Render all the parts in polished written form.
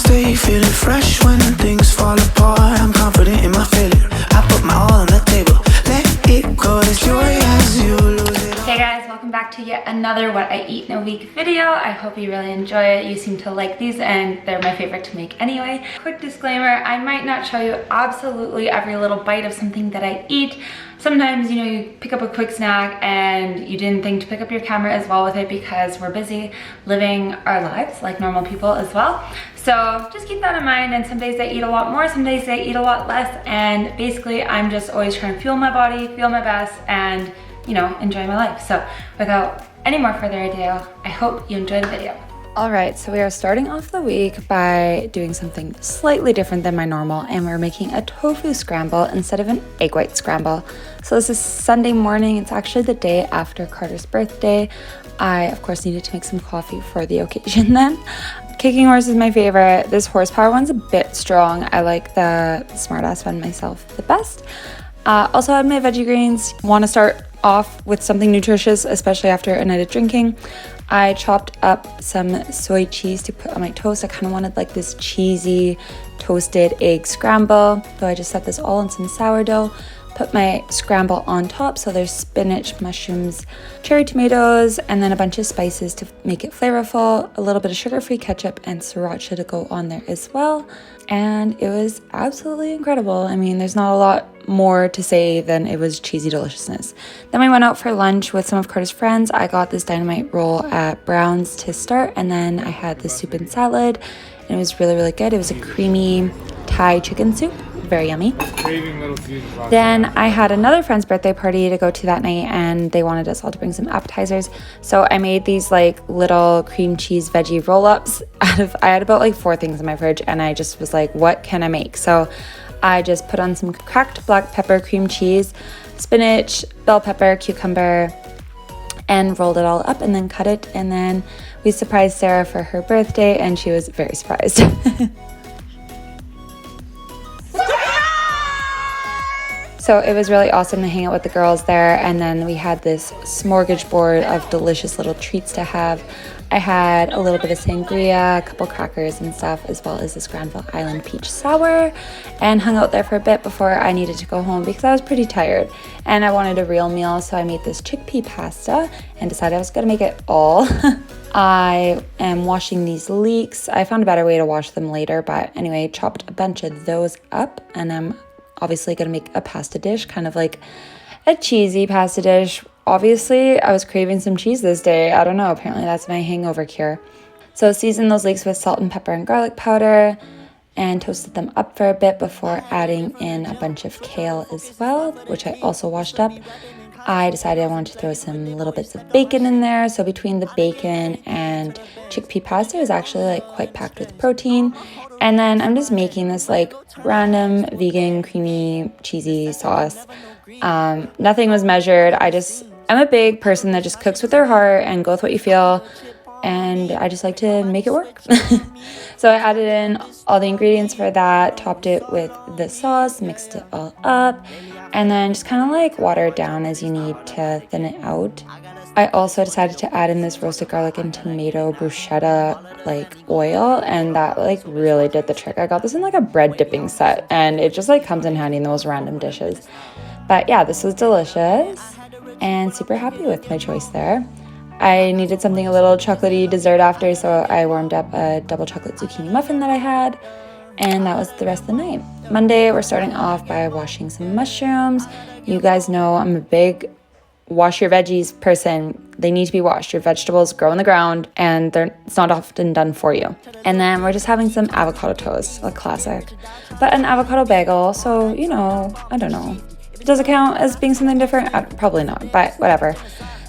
stay feeling fresh when things fall apart. I'm confident in my failure. I put my all on the table. Let it go, this joy as you lose it. Hey guys, welcome back to yet another What I Eat in a Week video. I hope you really enjoy it. You seem to like these and they're my favorite to make anyway. Quick disclaimer, I might not show you absolutely every little bite of something that I eat. Sometimes, you know, you pick up a quick snack and you didn't think to pick up your camera as well with it because we're busy living our lives like normal people as well. So just keep that in mind, and some days I eat a lot more, some days I eat a lot less, and basically I'm just always trying to fuel my body, feel my best, and you know, enjoy my life. So without any more further ado, I hope you enjoy the video. All right, so we are starting off the week by doing something slightly different than my normal, and we're making a tofu scramble instead of an egg white scramble. So this is Sunday morning. It's actually the day after Carter's birthday. I, of course, needed to make some coffee for the occasion then. Kicking horse is my favorite. This horsepower one's a bit strong. I like the smartass one myself the best. Also had my veggie greens. Want to start off with something nutritious, especially after a night of drinking. I chopped up some soy cheese to put on my toast. I kind of wanted like this cheesy toasted egg scramble. So I just set this all in some sourdough, put my scramble on top. So there's spinach, mushrooms, cherry tomatoes, and then a bunch of spices to make it flavorful, a little bit of sugar-free ketchup and sriracha to go on there as well. And it was absolutely incredible. I mean, there's not a lot more to say than it was cheesy deliciousness. Then we went out for lunch with some of Carter's friends. I got this dynamite roll at Brown's to start, and then I had the soup and salad, and it was really, really good. It was a creamy Thai chicken soup. Very yummy. Then I had another friend's birthday party to go to that night, and they wanted us all to bring some appetizers. So I made these like little cream cheese veggie roll-ups I had about like 4 things in my fridge, and I just was like, what can I make? So I just put on some cracked black pepper, cream cheese, spinach, bell pepper, cucumber, and rolled it all up and then cut it. And then we surprised Sarah for her birthday, and she was very surprised. So it was really awesome to hang out with the girls there, and then we had this smorgasbord of delicious little treats to have. I had a little bit of sangria, a couple crackers and stuff, as well as this Granville Island peach sour, and hung out there for a bit before I needed to go home because I was pretty tired and I wanted a real meal. So I made this chickpea pasta and decided I was gonna make it all. I am washing these leeks. I found a better way to wash them later, but anyway, chopped a bunch of those up, and I'm obviously gonna make a pasta dish, kind of like a cheesy pasta dish. Obviously, I was craving some cheese this day. I don't know, apparently that's my hangover cure. So seasoned those leeks with salt and pepper and garlic powder and toasted them up for a bit before adding in a bunch of kale as well, which I also washed up. I decided I wanted to throw some little bits of bacon in there. So between the bacon and chickpea pasta, it was actually like quite packed with protein. And then I'm just making this like random vegan creamy cheesy sauce. Nothing was measured. I'm a big person that just cooks with their heart and go with what you feel, and I just like to make it work. So I added in all the ingredients for that, topped it with the sauce, mixed it all up, and then just kind of like water it down as you need to thin it out. I also decided to add in this roasted garlic and tomato bruschetta like oil, and that like really did the trick. I got this in like a bread dipping set, and it just like comes in handy in those random dishes. But yeah, this was delicious and super happy with my choice there. I needed something a little chocolatey dessert after, so I warmed up a double chocolate zucchini muffin that I had, and that was the rest of the night. Monday, we're starting off by washing some mushrooms. You guys know I'm a big wash your veggies person. They need to be washed. Your vegetables grow in the ground, and it's not often done for you. And then we're just having some avocado toast, a classic. But an avocado bagel, so, you know, I don't know. Does it count as being something different? Probably not, but whatever.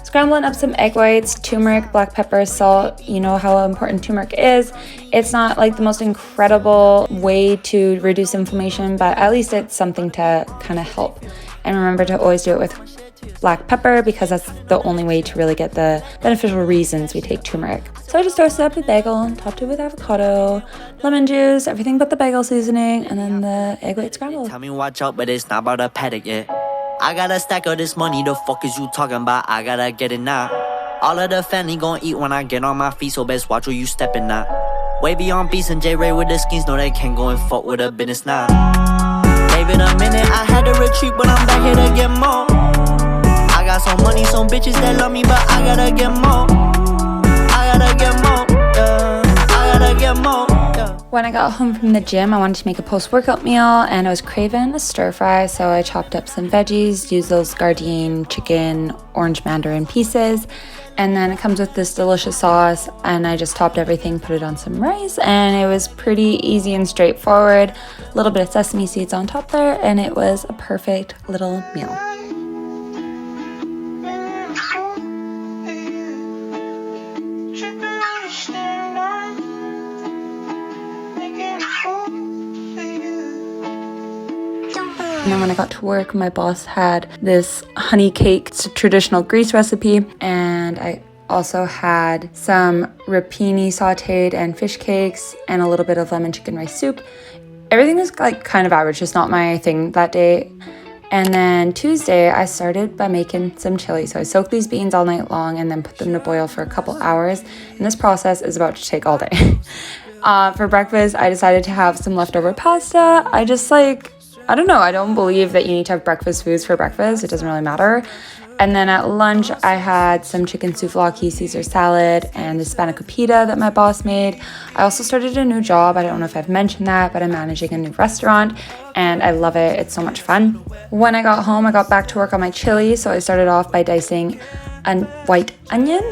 Scrambling up some egg whites, turmeric, black pepper, salt. You know how important turmeric is. It's not like the most incredible way to reduce inflammation, but at least it's something to kind of help. And remember to always do it with black pepper because that's the only way to really get the beneficial reasons we take turmeric. So I just toasted up the bagel and topped it with avocado, lemon juice, everything but the bagel seasoning, and then the egg white scramble. Tell me watch out, but it's not about a paddock yet. I got a stack of this money, the fuck is you talking about? I gotta get it now. All of the family gon' eat when I get on my feet, so best watch where you stepping now. Wavy on beats and J-Ray with the schemes. No, they can't go and fuck with a business now. Gave it a minute, I had to retreat, but I'm back here to get more. I got some money, some bitches that love me, but I gotta get more. I gotta get more, yeah. I gotta get more, yeah. When I got home from the gym, I wanted to make a post-workout meal, and I was craving a stir fry, so I chopped up some veggies, used those Gardein chicken, orange mandarin pieces, and then it comes with this delicious sauce, and I just topped everything, put it on some rice, and it was pretty easy and straightforward. A little bit of sesame seeds on top there, and it was a perfect little meal. And then when I got to work, my boss had this honey cake. It's a traditional Greece recipe. And I also had some rapini sauteed and fish cakes and a little bit of lemon chicken rice soup. Everything was like kind of average, just not my thing that day. And then Tuesday, I started by making some chili. So I soaked these beans all night long and then put them to boil for a couple hours. And this process is about to take all day. For breakfast, I decided to have some leftover pasta. I don't know, I don't believe that you need to have breakfast foods for breakfast. It doesn't really matter. And then at lunch, I had some chicken souvlaki, Caesar salad, and the spanakopita that my boss made. I also started a new job. I don't know if I've mentioned that, but I'm managing a new restaurant, and I love it. It's so much fun. When I got home, I got back to work on my chili, so I started off by dicing a white onion,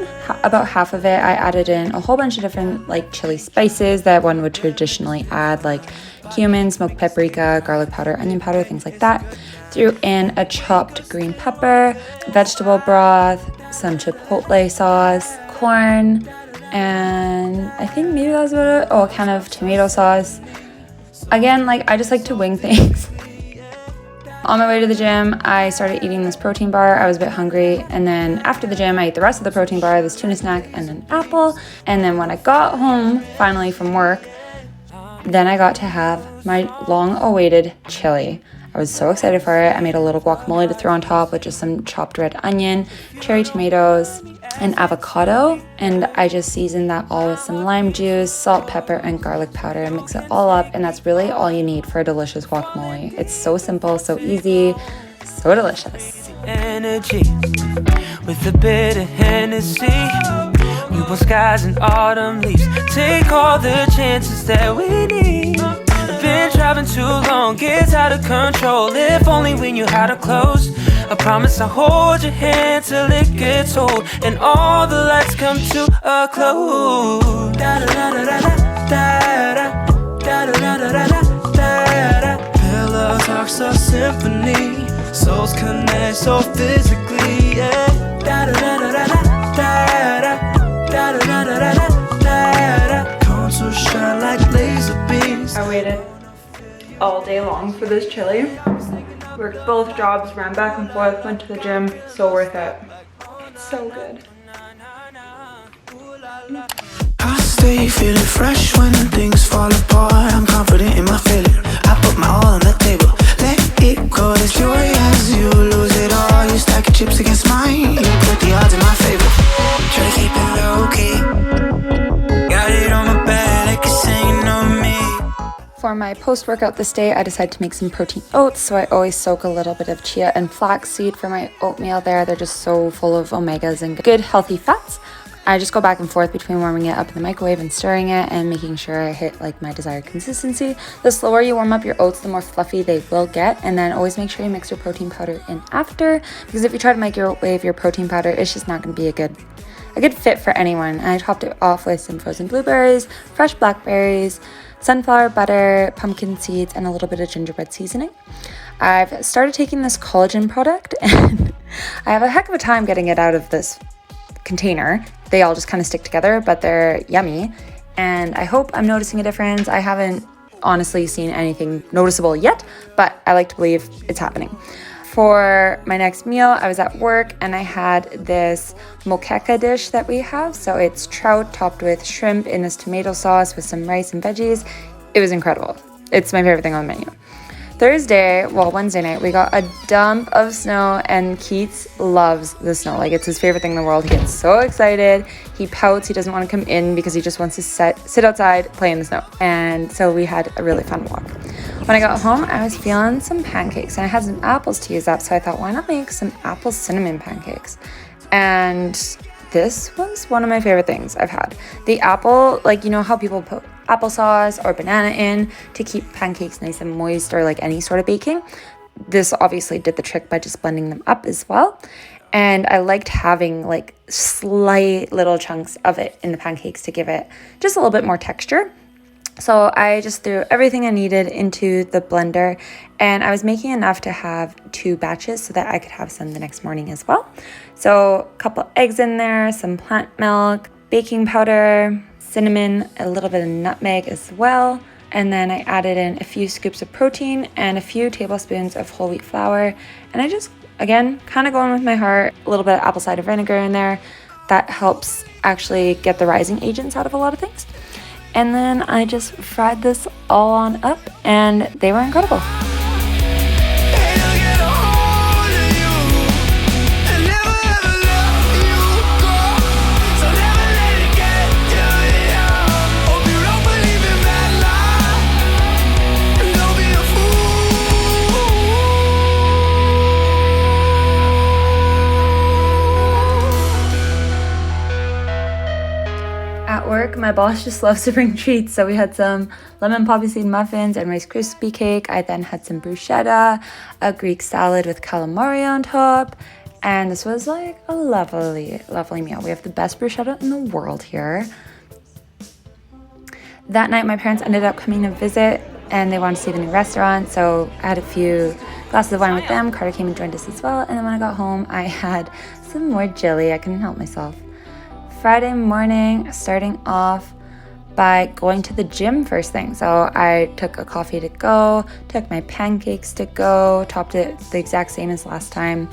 about half of it. I added in a whole bunch of different like chili spices that one would traditionally add, like cumin, smoked paprika, garlic powder, onion powder, things like that. Threw in a chopped green pepper, vegetable broth, some chipotle sauce, corn, and I think maybe that was about it. Oh, a can of tomato sauce. Again, like I just like to wing things. On my way to the gym, I started eating this protein bar. I was a bit hungry, and then after the gym, I ate the rest of the protein bar, this tuna snack, and an apple. And then when I got home, finally from work, then I got to have my long-awaited chili. I was so excited for it. I made a little guacamole to throw on top with just some chopped red onion, cherry tomatoes, and avocado. And I just seasoned that all with some lime juice, salt, pepper, and garlic powder, and mix it all up. And that's really all you need for a delicious guacamole. It's so simple, so easy, so delicious. Energy with a bit of Hennessy. We want skies and autumn leaves. Take all the chances that we need. Been driving too long, gets out of control. If only we knew how to close. I promise I'll hold your hand till it gets old and all the lights come to a close. Da da da da da da da da da da da. Pillows are so symphony, souls connect so physically. Yeah. Da da da da da da da da da da da. Contours shine like laser beams. I waited all day long for this chili. Worked both jobs, ran back and forth, went to the gym. So worth it. It's so good. I stay feeling fresh when things fall apart. I'm confident in my failure. I put my all on the table. Let it go, there's joy as you lose it all. You stack your chips against mine. You put the odds in my favor. Try to keep it low key. Got it on my back like a saying on me. For my post-workout this day, I decided to make some protein oats, so I always soak a little bit of chia and flaxseed for my oatmeal there. They're just so full of omegas and good healthy fats. I just go back and forth between warming it up in the microwave and stirring it and making sure I hit like my desired consistency. The slower you warm up your oats, the more fluffy they will get. And then always make sure you mix your protein powder in after, because if you try to microwave your protein powder, it's just not going to be a good fit for anyone. And I topped it off with some frozen blueberries, fresh blackberries, sunflower butter, pumpkin seeds, and a little bit of gingerbread seasoning. I've started taking this collagen product and I have a heck of a time getting it out of this container. They all just kind of stick together, but they're yummy. And I hope I'm noticing a difference. I haven't honestly seen anything noticeable yet, but I like to believe it's happening. For my next meal, I was at work and I had this moqueca dish that we have. So it's trout topped with shrimp in this tomato sauce with some rice and veggies. It was incredible. It's my favorite thing on the menu. Wednesday night, we got a dump of snow, and Keats loves the snow. Like, it's his favorite thing in the world. He gets so excited. He pouts. He doesn't want to come in because he just wants to sit outside, play in the snow. And so we had a really fun walk. When I got home, I was feeling some pancakes, and I had some apples to use up. So I thought, why not make some apple cinnamon pancakes? And this was one of my favorite things I've had. The apple, like, you know how people put applesauce or banana in to keep pancakes nice and moist, or like any sort of baking. This obviously did the trick by just blending them up as well. And I liked having like slight little chunks of it in the pancakes to give it just a little bit more texture. So I just threw everything I needed into the blender, and I was making enough to have 2 batches so that I could have some the next morning as well. So a couple eggs in there, some plant milk, baking powder, cinnamon, a little bit of nutmeg as well. And then I added in a few scoops of protein and a few tablespoons of whole wheat flour. And I just, again, kind of going with my heart, a little bit of apple cider vinegar in there. That helps actually get the rising agents out of a lot of things. And then I just fried this all on up, and they were incredible. My boss just loves to bring treats, so we had some lemon poppy seed muffins and Rice Krispie cake. I then had some bruschetta, a Greek salad with calamari on top, and this was like a lovely meal. We have the best bruschetta in the world here. That night my parents ended up coming to visit, and they wanted to see the new restaurant, so I had a few glasses of wine with them. Carter came and joined us as well, and then when I got home I had some more jelly. I couldn't help myself. Friday morning, starting off by going to the gym first thing. So I took a coffee to go, took my pancakes to go, topped it the exact same as last time,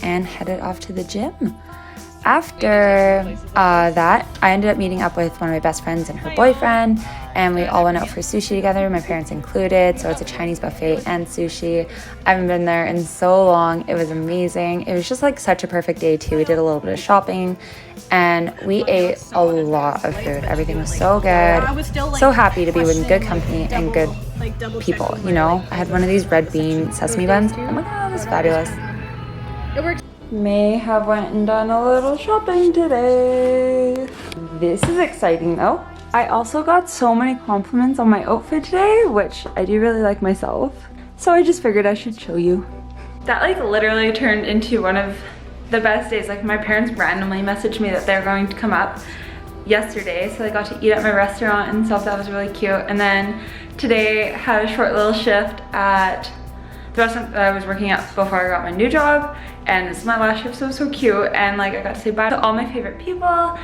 and headed off to the gym. After that, I ended up meeting up with one of my best friends and her boyfriend, and we all went out for sushi together, my parents included. So it's a Chinese buffet and sushi. I haven't been there in so long. It was amazing. It was just like such a perfect day too. We did a little bit of shopping, and we ate a lot of food. Everything was so good. So happy to be with good company and good people, you know? I had one of these red bean sesame buns. Oh my god, it was fabulous. May have went and done a little shopping today. This is exciting though. I also got so many compliments on my outfit today, which I do really like myself. So I just figured I should show you. That like literally turned into one of the best days. Like my parents randomly messaged me that they're going to come up yesterday, so I got to eat at my restaurant and stuff. That was really cute. And then today had a short little shift at the restaurant that I was working at before I got my new job, and this is my last shift, so it was so cute. And like I got to say bye to all my favorite people,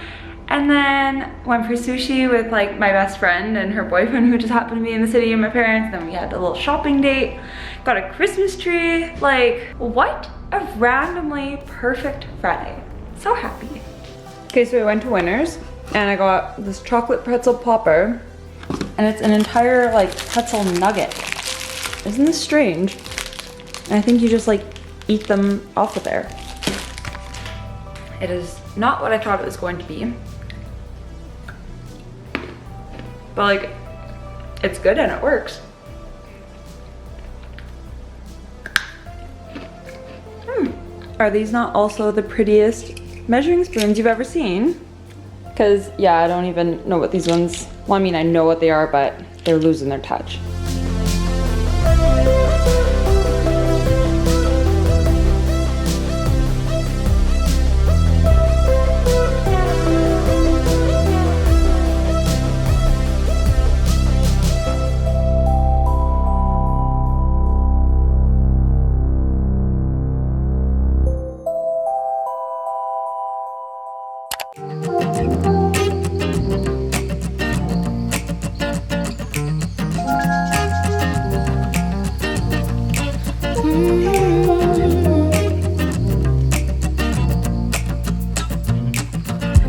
and then went for sushi with like my best friend and her boyfriend who just happened to be in the city, and my parents. Then we had a little shopping date, got a Christmas tree. Like, what a randomly perfect Friday. So happy. Okay, so we went to Winners and I got this chocolate pretzel popper, and it's an entire like pretzel nugget. Isn't this strange? And I think you just like eat them off of there. It is not what I thought it was going to be, but like it's good and it works. Are these not also the prettiest measuring spoons you've ever seen? Because yeah, I don't even know what these ones, well, I mean I know what they are, but they're losing their touch.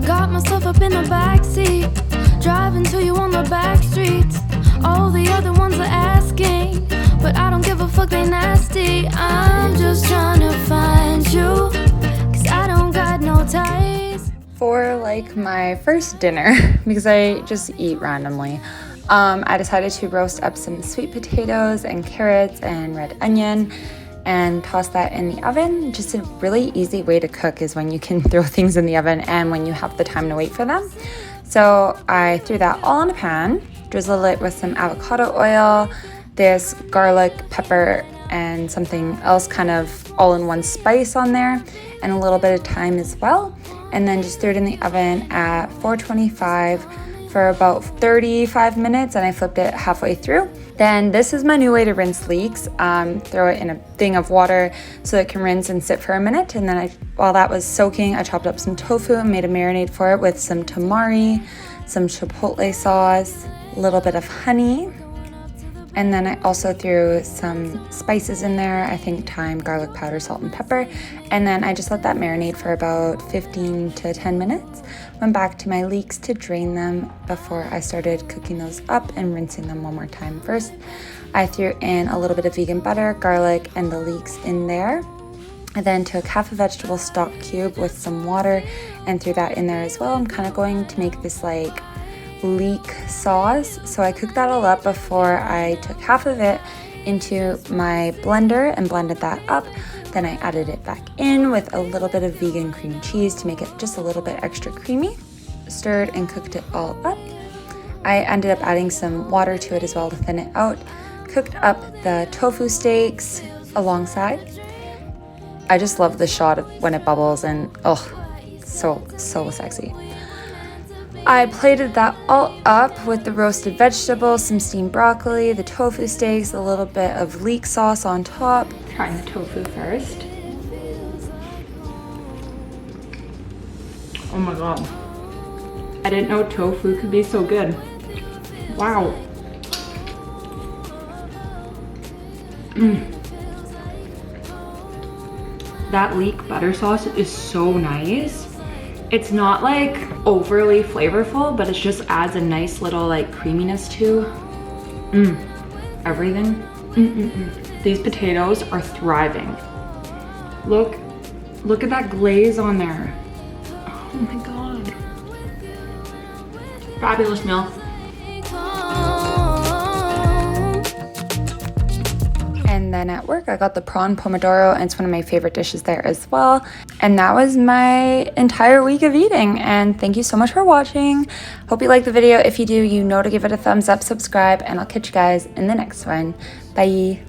Got myself up in the backseat, driving to you on the back streets. All the other ones are asking, but I don't give a fuck, they nasty. I'm just trying to find you, 'cause I don't got no ties. For like my first dinner, because I just eat randomly, I decided to roast up some sweet potatoes and carrots and red onion and toss that in the oven. Just a really easy way to cook is when you can throw things in the oven and when you have the time to wait for them. So I threw that all in a pan, drizzled it with some avocado oil, this garlic, pepper, and something else kind of all in one spice on there, and a little bit of thyme as well. And then just threw it in the oven at 425 for about 35 minutes, and I flipped it halfway through. Then this is my new way to rinse leeks. Throw it in a thing of water so it can rinse and sit for a minute. And then while that was soaking, I chopped up some tofu and made a marinade for it with some tamari, some chipotle sauce, a little bit of honey. And then I also threw some spices in there, I think thyme, garlic powder, salt, and pepper. And then I just let that marinate for about 15 to 10 minutes. Went back to my leeks to drain them before I started cooking those up and rinsing them one more time first. I threw in a little bit of vegan butter, garlic, and the leeks in there. I then took half a vegetable stock cube with some water and threw that in there as well. I'm kind of going to make this like leek sauce. So I cooked that all up before I took half of it into my blender and blended that up. Then I added it back in with a little bit of vegan cream cheese to make it just a little bit extra creamy. Stirred and cooked it all up. I ended up adding some water to it as well to thin it out. Cooked up the tofu steaks alongside. I just love the shot of when it bubbles and oh, so sexy. I plated that all up with the roasted vegetables, some steamed broccoli, the tofu steaks, a little bit of leek sauce on top. Trying the tofu first. Oh my god. I didn't know tofu could be so good. Wow. That leek butter sauce is so nice. It's not like overly flavorful, but it just adds a nice little like creaminess to everything. These potatoes are thriving. Look at that glaze on there. Oh my god. Fabulous meal. And then at work, I got the prawn pomodoro, and it's one of my favorite dishes there as well. And that was my entire week of eating. And thank you so much for watching. Hope you liked the video. If you do, you know to give it a thumbs up, subscribe, and I'll catch you guys in the next one. Bye.